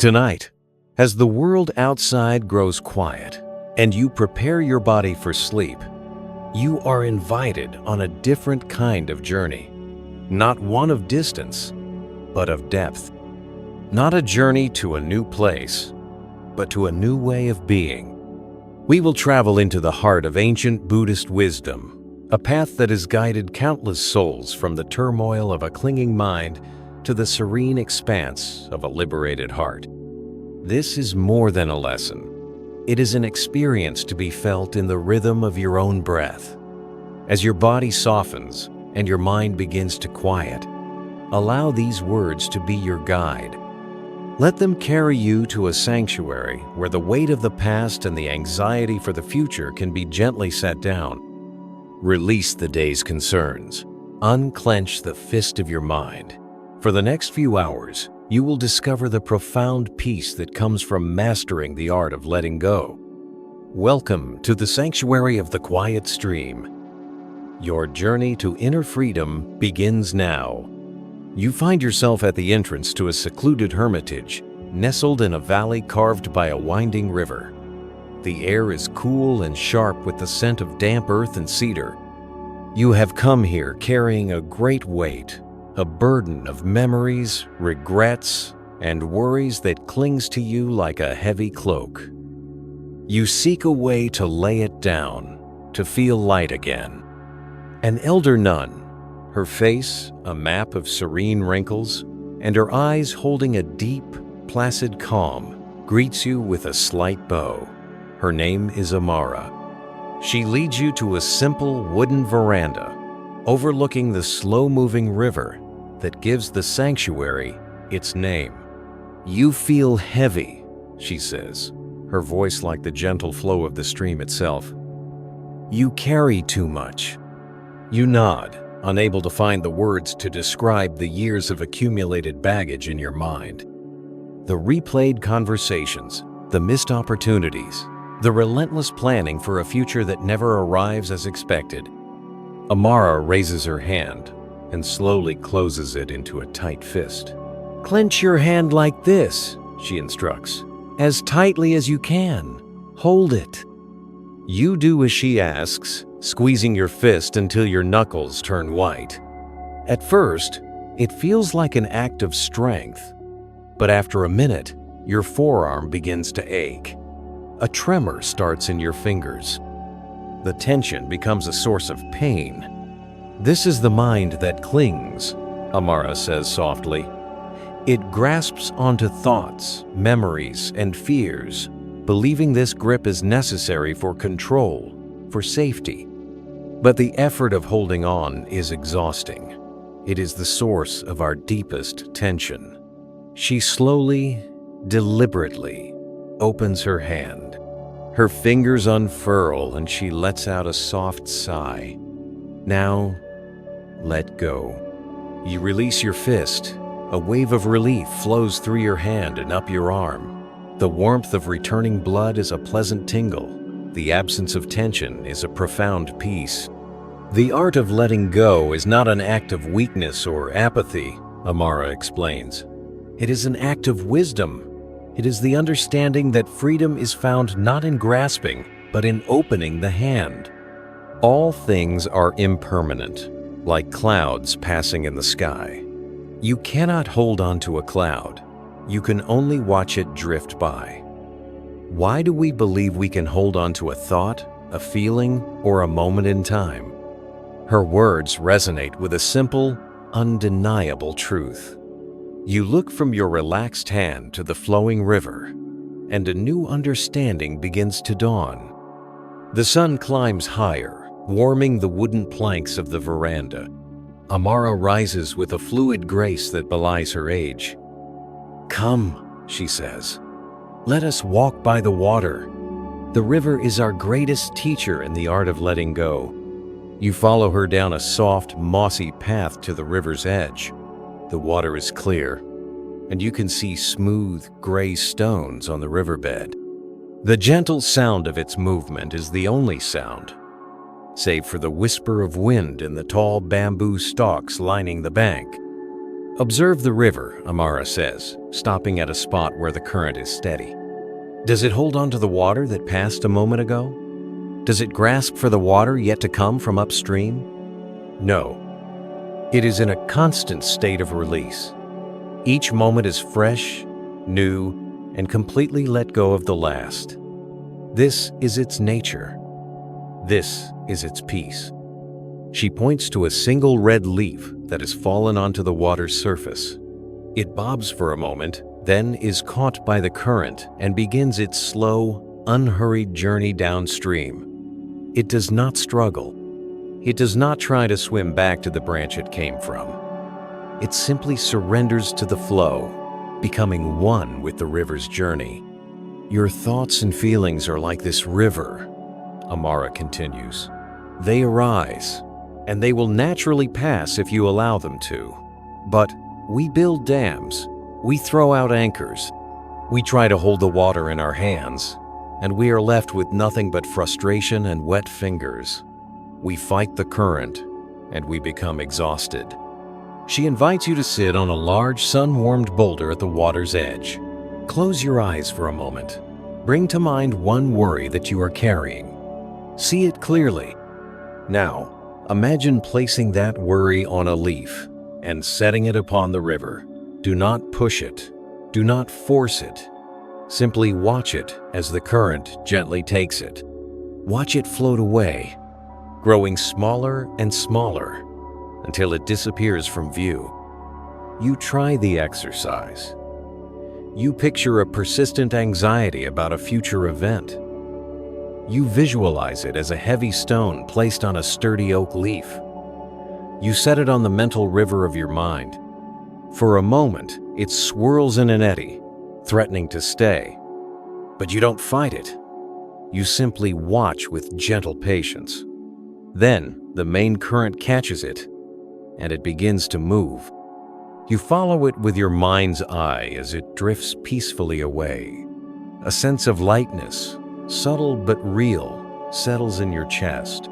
Tonight, as the world outside grows quiet and you prepare your body for sleep, you are invited on a different kind of journey. Not one of distance, but of depth. Not a journey to a new place, but to a new way of being. We will travel into the heart of ancient Buddhist wisdom, a path that has guided countless souls from the turmoil of a clinging mind to the serene expanse of a liberated heart. This is more than a lesson. It is an experience to be felt in the rhythm of your own breath. As your body softens and your mind begins to quiet, allow these words to be your guide. Let them carry you to a sanctuary where the weight of the past and the anxiety for the future can be gently set down. Release the day's concerns. Unclench the fist of your mind. For the next few hours, you will discover the profound peace that comes from mastering the art of letting go. Welcome to the sanctuary of the quiet stream. Your journey to inner freedom begins now. You find yourself at the entrance to a secluded hermitage, nestled in a valley carved by a winding river. The air is cool and sharp with the scent of damp earth and cedar. You have come here carrying a great weight, a burden of memories, regrets, and worries that clings to you like a heavy cloak. You seek a way to lay it down, to feel light again. An elder nun, her face a map of serene wrinkles, and her eyes holding a deep, placid calm, greets you with a slight bow. Her name is Amara. She leads you to a simple wooden veranda, overlooking the slow-moving river that gives the sanctuary its name. You feel heavy, she says, her voice like the gentle flow of the stream itself. You carry too much. You nod, unable to find the words to describe the years of accumulated baggage in your mind. The replayed conversations, the missed opportunities, the relentless planning for a future that never arrives as expected. Amara raises her hand and slowly closes it into a tight fist. Clench your hand like this, she instructs, as tightly as you can. Hold it. You do as she asks, squeezing your fist until your knuckles turn white. At first, it feels like an act of strength, but after a minute, your forearm begins to ache. A tremor starts in your fingers. The tension becomes a source of pain. This is the mind that clings, Amara says softly. It grasps onto thoughts, memories, and fears, believing this grip is necessary for control, for safety. But the effort of holding on is exhausting. It is the source of our deepest tension. She slowly, deliberately opens her hand. Her fingers unfurl and she lets out a soft sigh. Now, let go. You release your fist. A wave of relief flows through your hand and up your arm. The warmth of returning blood is a pleasant tingle. The absence of tension is a profound peace. The art of letting go is not an act of weakness or apathy, Amara explains. It is an act of wisdom. It is the understanding that freedom is found not in grasping, but in opening the hand. All things are impermanent, like clouds passing in the sky. You cannot hold on to a cloud. You can only watch it drift by. Why do we believe we can hold on to a thought, a feeling, or a moment in time? Her words resonate with a simple, undeniable truth. You look from your relaxed hand to the flowing river, and a new understanding begins to dawn. The sun climbs higher, warming the wooden planks of the veranda. Amara rises with a fluid grace that belies her age. Come, she says. Let us walk by the water. The river is our greatest teacher in the art of letting go. You follow her down a soft, mossy path to the river's edge. The water is clear, and you can see smooth, gray stones on the riverbed. The gentle sound of its movement is the only sound, save for the whisper of wind in the tall bamboo stalks lining the bank. Observe the river, Amara says, stopping at a spot where the current is steady. Does it hold on to the water that passed a moment ago? Does it grasp for the water yet to come from upstream? No. It is in a constant state of release. Each moment is fresh, new, and completely let go of the last. This is its nature. This is its peace. She points to a single red leaf that has fallen onto the water's surface. It bobs for a moment, then is caught by the current and begins its slow, unhurried journey downstream. It does not struggle. It does not try to swim back to the branch it came from. It simply surrenders to the flow, becoming one with the river's journey. Your thoughts and feelings are like this river, Amara continues. They arise, and they will naturally pass if you allow them to. But we build dams, we throw out anchors, we try to hold the water in our hands, and we are left with nothing but frustration and wet fingers. We fight the current, and we become exhausted. She invites you to sit on a large sun-warmed boulder at the water's edge. Close your eyes for a moment. Bring to mind one worry that you are carrying. See it clearly. Now, imagine placing that worry on a leaf and setting it upon the river. Do not push it. Do not force it. Simply watch it as the current gently takes it. Watch it float away, growing smaller and smaller until it disappears from view. You try the exercise. You picture a persistent anxiety about a future event. You visualize it as a heavy stone placed on a sturdy oak leaf. You set it on the mental river of your mind. For a moment, it swirls in an eddy, threatening to stay. But you don't fight it. You simply watch with gentle patience. Then, the main current catches it, and it begins to move. You follow it with your mind's eye as it drifts peacefully away. A sense of lightness, subtle but real, settles in your chest.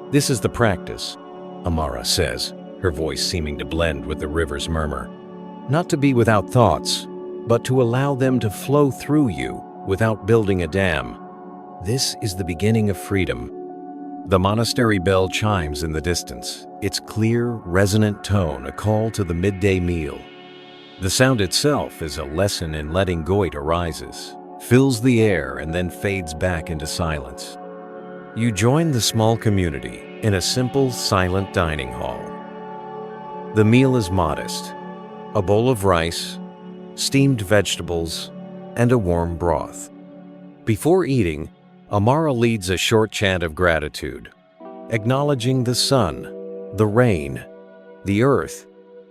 This is the practice, Amara says, her voice seeming to blend with the river's murmur. Not to be without thoughts, but to allow them to flow through you without building a dam. This is the beginning of freedom. The monastery bell chimes in the distance, its clear, resonant tone a call to the midday meal. The sound itself is a lesson in letting go. It arises, fills the air, and then fades back into silence. You join the small community in a simple, silent dining hall. The meal is modest: a bowl of rice, steamed vegetables, and a warm broth. Before eating, Amara leads a short chant of gratitude, acknowledging the sun, the rain, the earth,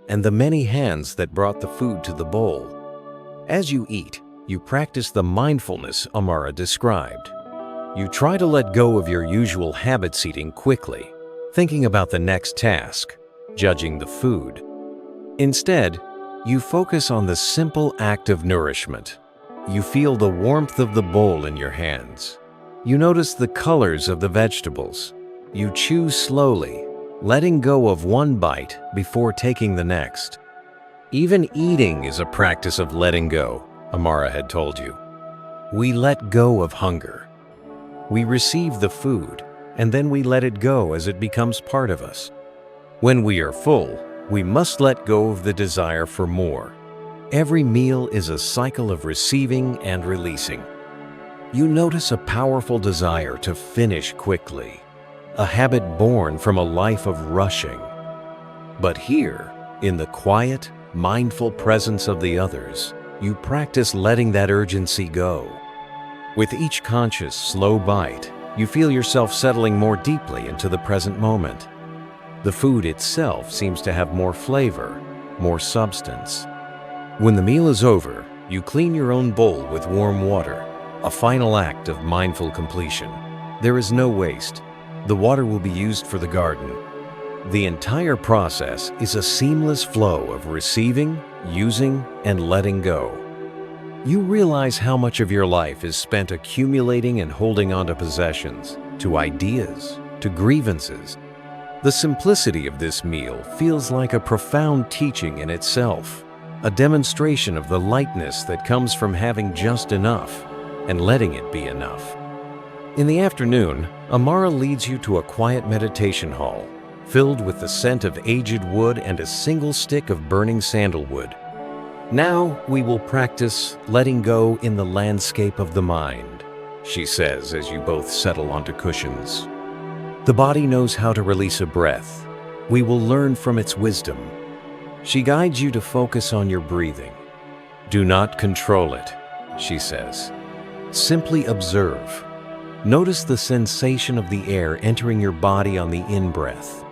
and the many hands that brought the food to the bowl. As you eat, you practice the mindfulness Amara described. You try to let go of your usual habits, eating quickly, thinking about the next task, judging the food. Instead, you focus on the simple act of nourishment. You feel the warmth of the bowl in your hands. You notice the colors of the vegetables. You chew slowly, letting go of one bite before taking the next. Even eating is a practice of letting go, Amara had told you. We let go of hunger. We receive the food, and then we let it go as it becomes part of us. When we are full, we must let go of the desire for more. Every meal is a cycle of receiving and releasing. You notice a powerful desire to finish quickly, a habit born from a life of rushing. But here, in the quiet, mindful presence of the others, you practice letting that urgency go. With each conscious, slow bite, you feel yourself settling more deeply into the present moment. The food itself seems to have more flavor, more substance. When the meal is over, you clean your own bowl with warm water, a final act of mindful completion. There is no waste. The water will be used for the garden. The entire process is a seamless flow of receiving, using, and letting go. You realize how much of your life is spent accumulating and holding on to possessions, to ideas, to grievances. The simplicity of this meal feels like a profound teaching in itself. a demonstration of the lightness that comes from having just enough and letting it be enough. In the afternoon, Amara leads you to a quiet meditation hall, filled with the scent of aged wood and a single stick of burning sandalwood. "Now we will practice letting go in the landscape of the mind," she says as you both settle onto cushions. "The body knows how to release a breath. We will learn from its wisdom." She guides you to focus on your breathing. "Do not control it," she says. "Simply observe. Notice the sensation of the air entering your body on the in-breath.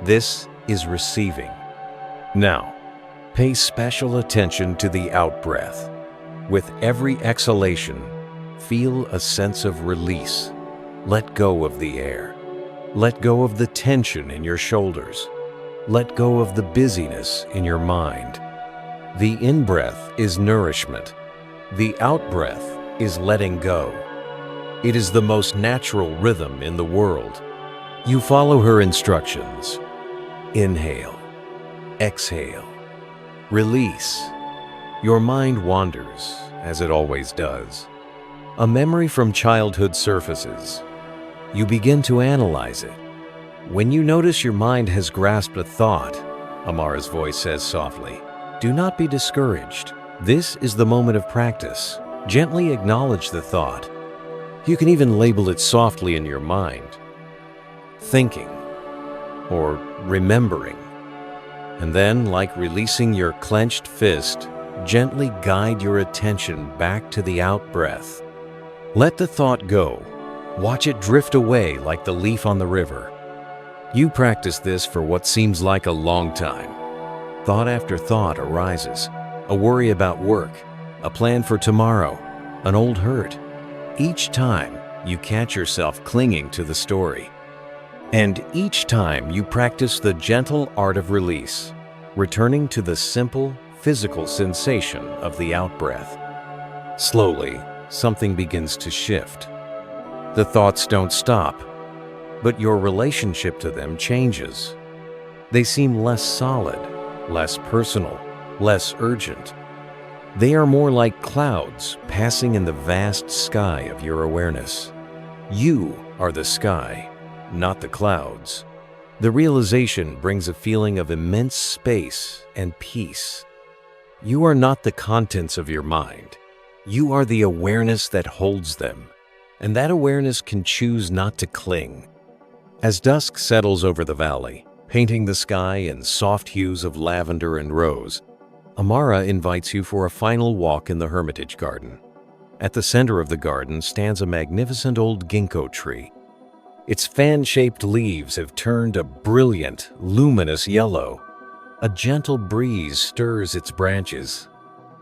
This is receiving. Now, pay special attention to the out-breath. With every exhalation, feel a sense of release. Let go of the air. Let go of the tension in your shoulders. Let go of the busyness in your mind. The in-breath is nourishment. The out-breath is letting go. It is the most natural rhythm in the world. You follow her instructions. Inhale. Exhale. Release. Your mind wanders, as it always does. A memory from childhood surfaces. You begin to analyze it. When you notice your mind has grasped a thought, Amara's voice says softly, do not be discouraged. This is the moment of practice. Gently acknowledge the thought. You can even label it softly in your mind. Thinking or remembering. And then, like releasing your clenched fist, gently guide your attention back to the out-breath. Let the thought go. Watch it drift away like the leaf on the river. You practice this for what seems like a long time. Thought after thought arises. A worry about work, a plan for tomorrow, an old hurt. Each time, you catch yourself clinging to the story. And each time you practice the gentle art of release, returning to the simple, physical sensation of the out-breath. Slowly, something begins to shift. The thoughts don't stop, but your relationship to them changes. They seem less solid, less personal, less urgent. They are more like clouds passing in the vast sky of your awareness. You are the sky, not the clouds. The realization brings a feeling of immense space and peace. You are not the contents of your mind. You are the awareness that holds them, and that awareness can choose not to cling. As dusk settles over the valley, painting the sky in soft hues of lavender and rose, Amara invites you for a final walk in the Hermitage Garden. At the center of the garden stands a magnificent old ginkgo tree. Its fan-shaped leaves have turned a brilliant, luminous yellow. A gentle breeze stirs its branches,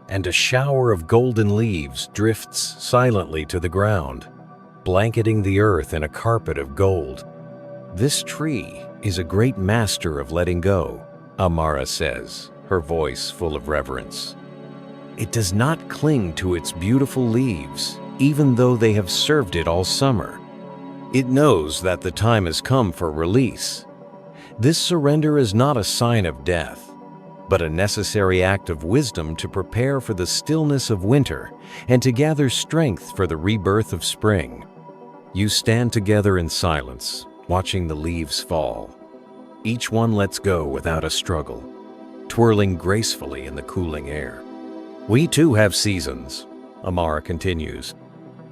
and a shower of golden leaves drifts silently to the ground, blanketing the earth in a carpet of gold. This tree is a great master of letting go, Amara says, her voice full of reverence. It does not cling to its beautiful leaves, even though they have served it all summer. It knows that the time has come for release. This surrender is not a sign of death, but a necessary act of wisdom to prepare for the stillness of winter and to gather strength for the rebirth of spring. You stand together in silence, watching the leaves fall. Each one lets go without a struggle, twirling gracefully in the cooling air. We too have seasons, Amara continues.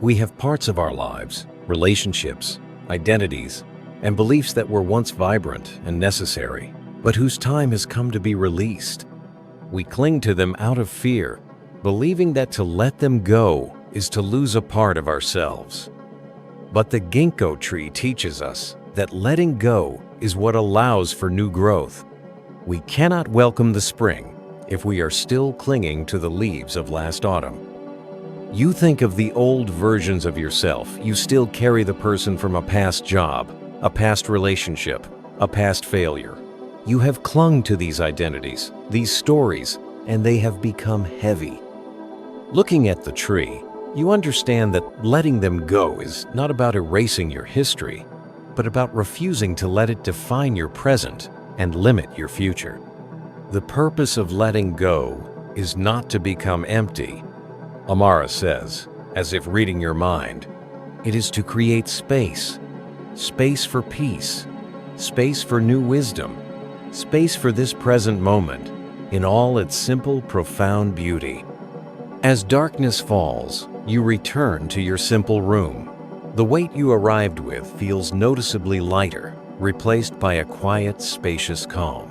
We have parts of our lives, relationships, identities, and beliefs that were once vibrant and necessary, but whose time has come to be released. We cling to them out of fear, believing that to let them go is to lose a part of ourselves. But the ginkgo tree teaches us that letting go is what allows for new growth. We cannot welcome the spring if we are still clinging to the leaves of last autumn. You think of the old versions of yourself. You still carry the person from a past job, a past relationship, a past failure. You have clung to these identities, these stories, and they have become heavy. Looking at the tree, you understand that letting them go is not about erasing your history, but about refusing to let it define your present and limit your future. The purpose of letting go is not to become empty, Amara says, as if reading your mind. It is to create space. Space for peace. Space for new wisdom. Space for this present moment, in all its simple, profound beauty. As darkness falls, you return to your simple room. The weight you arrived with feels noticeably lighter, replaced by a quiet, spacious calm.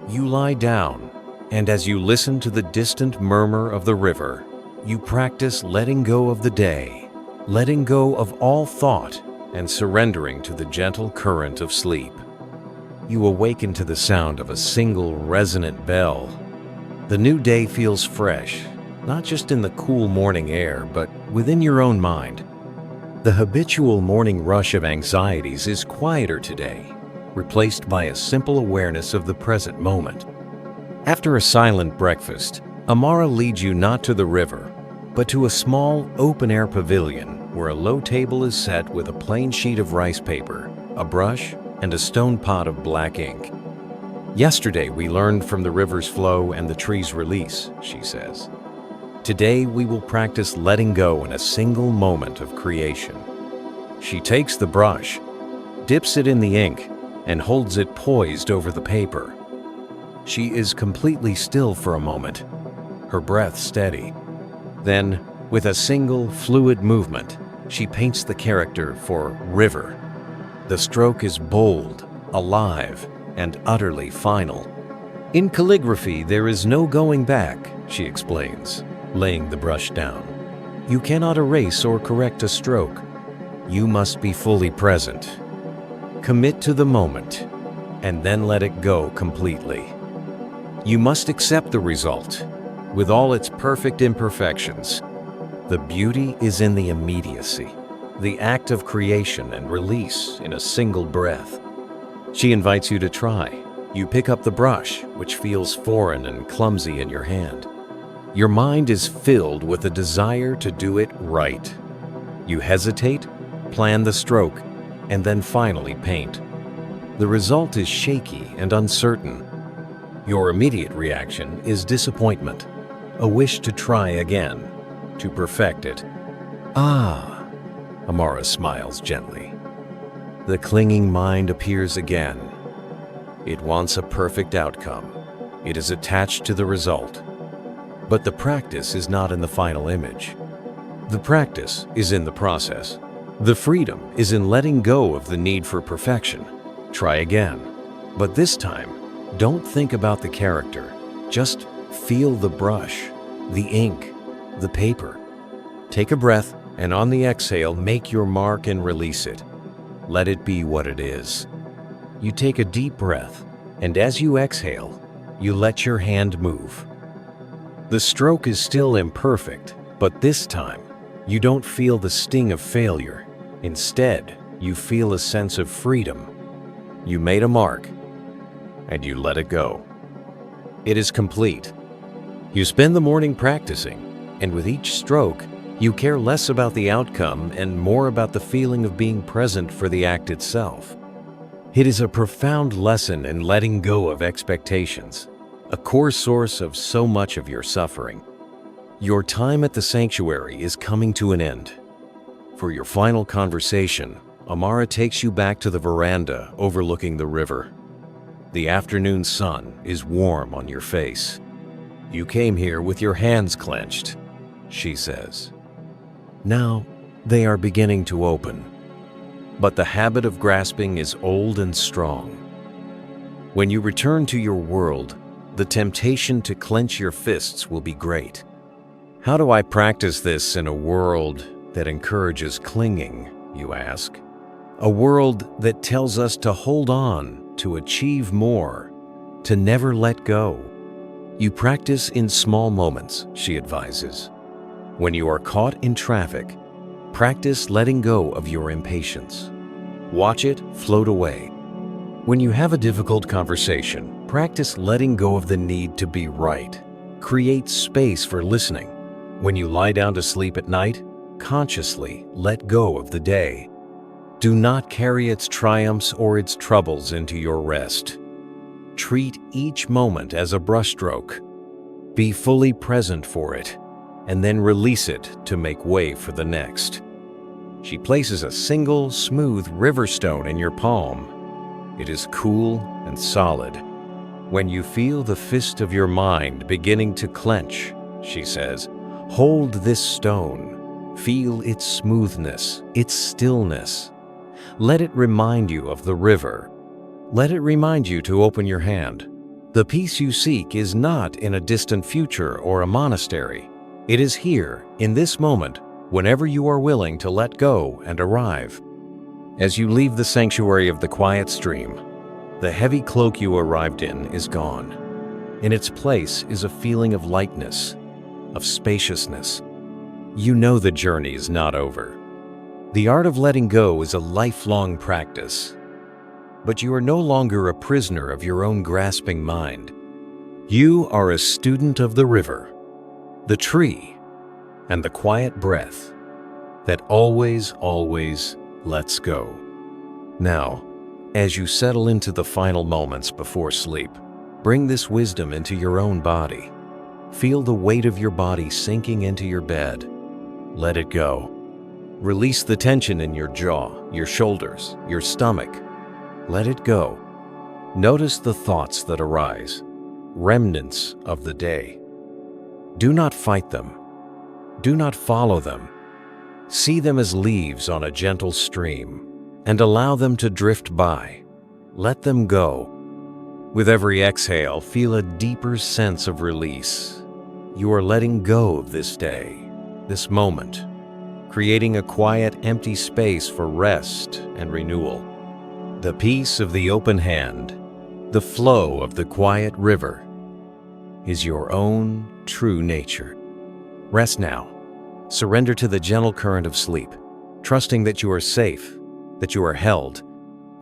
You lie down, and as you listen to the distant murmur of the river, you practice letting go of the day, letting go of all thought, and surrendering to the gentle current of sleep. You awaken to the sound of a single resonant bell. The new day feels fresh, not just in the cool morning air, but within your own mind. The habitual morning rush of anxieties is quieter today, replaced by a simple awareness of the present moment. After a silent breakfast, Amara leads you not to the river, but to a small, open-air pavilion where a low table is set with a plain sheet of rice paper, a brush, and a stone pot of black ink. Yesterday we learned from the river's flow and the tree's release, she says. Today we will practice letting go in a single moment of creation. She takes the brush, dips it in the ink, and holds it poised over the paper. She is completely still for a moment, her breath steady. Then, with a single, fluid movement, she paints the character for River. The stroke is bold, alive, and utterly final. In calligraphy, there is no going back, she explains, laying the brush down. You cannot erase or correct a stroke. You must be fully present. Commit to the moment, and then let it go completely. You must accept the result, with all its perfect imperfections. The beauty is in the immediacy, the act of creation and release in a single breath. She invites you to try. You pick up the brush, which feels foreign and clumsy in your hand. Your mind is filled with a desire to do it right. You hesitate, plan the stroke, and then finally paint. The result is shaky and uncertain. Your immediate reaction is disappointment, a wish to try again, to perfect it. Ah, Amara smiles gently. The clinging mind appears again. It wants a perfect outcome. It is attached to the result. But the practice is not in the final image. The practice is in the process. The freedom is in letting go of the need for perfection. Try again. But this time, don't think about the character. Just feel the brush, the ink, the paper. Take a breath, and on the exhale, make your mark and release it. Let it be what it is. You take a deep breath, and as you exhale, you let your hand move. The stroke is still imperfect, but this time, you don't feel the sting of failure. Instead, you feel a sense of freedom. You made a mark, and you let it go. It is complete. You spend the morning practicing, and with each stroke, you care less about the outcome and more about the feeling of being present for the act itself. It is a profound lesson in letting go of expectations, a core source of so much of your suffering. Your time at the sanctuary is coming to an end. For your final conversation, Amara takes you back to the veranda overlooking the river. The afternoon sun is warm on your face. You came here with your hands clenched, she says. Now, they are beginning to open. But the habit of grasping is old and strong. When you return to your world, the temptation to clench your fists will be great. How do I practice this in a world that encourages clinging, you ask? A world that tells us to hold on, to achieve more, to never let go. You practice in small moments, she advises. When you are caught in traffic, practice letting go of your impatience. Watch it float away. When you have a difficult conversation, practice letting go of the need to be right. Create space for listening. When you lie down to sleep at night, consciously let go of the day. Do not carry its triumphs or its troubles into your rest. Treat each moment as a brushstroke. Be fully present for it, and then release it to make way for the next. She places a single, smooth river stone in your palm. It is cool and solid. When you feel the fist of your mind beginning to clench, she says, hold this stone. Feel its smoothness, its stillness. Let it remind you of the river. Let it remind you to open your hand. The peace you seek is not in a distant future or a monastery. It is here, in this moment, whenever you are willing to let go and arrive. As you leave the sanctuary of the quiet stream, the heavy cloak you arrived in is gone. In its place is a feeling of lightness, of spaciousness. You know the journey is not over. The art of letting go is a lifelong practice. But you are no longer a prisoner of your own grasping mind. You are a student of the river, the tree, and the quiet breath that always, always lets go. Now, as you settle into the final moments before sleep, bring this wisdom into your own body. Feel the weight of your body sinking into your bed. Let it go. Release the tension in your jaw, your shoulders, your stomach. Let it go. Notice the thoughts that arise, remnants of the day. Do not fight them. Do not follow them. See them as leaves on a gentle stream, and allow them to drift by. Let them go. With every exhale, feel a deeper sense of release. You are letting go of this day, this moment, creating a quiet, empty space for rest and renewal. The peace of the open hand, the flow of the quiet river, is your own true nature. Rest now. Surrender to the gentle current of sleep, trusting that you are safe, that you are held,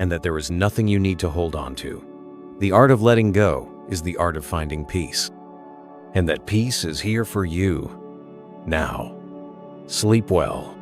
and that there is nothing you need to hold on to. The art of letting go is the art of finding peace, and that peace is here for you now. Sleep well.